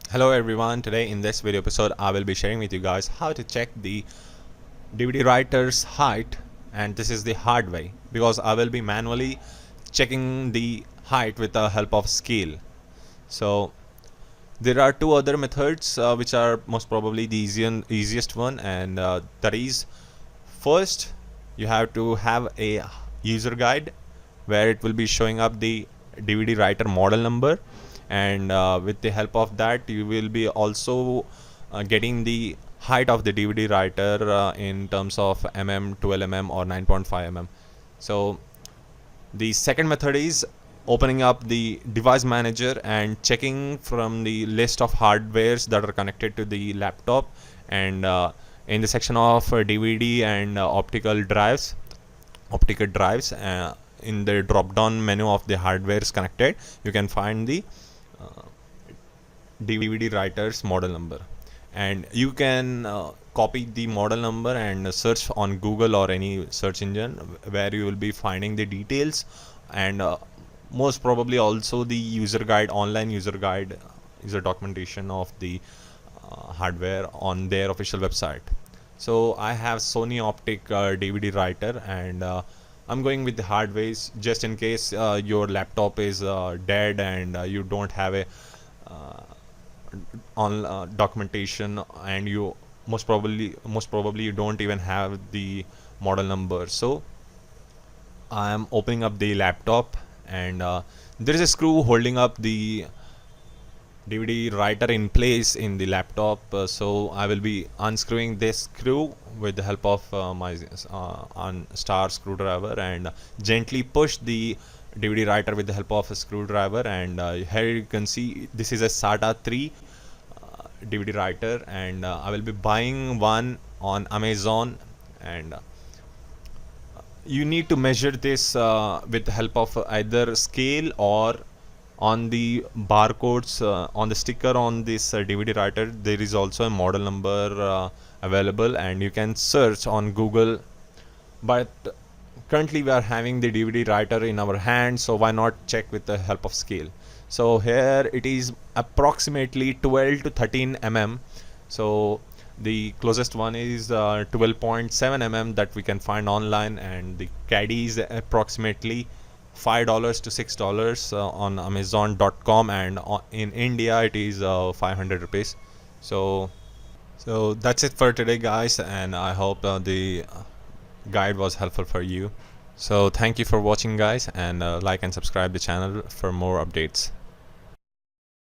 Hello everyone, today in this video episode I will be sharing with you guys how to check the DVD writer's height, and this is the hard way because I will be manually checking the height with the help of scale. So there are two other methods which are most probably the easiest one, and that is, first you have to have a user guide where it will be showing up the DVD writer model number, and with the help of that you will be also getting the height of the DVD writer in terms of mm, 12 mm or 9.5 mm. So the second method is opening up the device manager and checking from the list of hardwares that are connected to the laptop, and in the section of DVD and optical drives, in the drop down menu of the hardwares connected, you can find the uh, DVD writer's model number, and you can copy the model number and search on Google or any search engine where you will be finding the details, and most probably also the user guide, online user guide, user documentation of the hardware on their official website. So I have Sony Optic DVD writer, and I'm going with the hardwares just in case your laptop is dead and you don't have a uh, on documentation, and you most probably you don't even have the model number. So I am opening up the laptop, and there is a screw holding up the DVD writer in place in the laptop. So I will be unscrewing this screw with the help of my star screwdriver, and gently push the DVD writer with the help of a screwdriver. And here you can see this is a SATA 3 DVD writer, and I will be buying one on Amazon. And you need to measure this with the help of either scale or on the barcodes on the sticker on this DVD writer. There is also a model number available, and you can search on Google. But currently we are having the DVD writer in our hand, so why not check with the help of scale? So here it is approximately 12 to 13 mm. So the closest one is 12.7 mm that we can find online, and the caddy is approximately $5 to $6 on Amazon.com, and in India it is 500 rupees. So that's it for today, guys, and I hope the guide was helpful for you. So thank you for watching, guys, and like and subscribe the channel for more updates.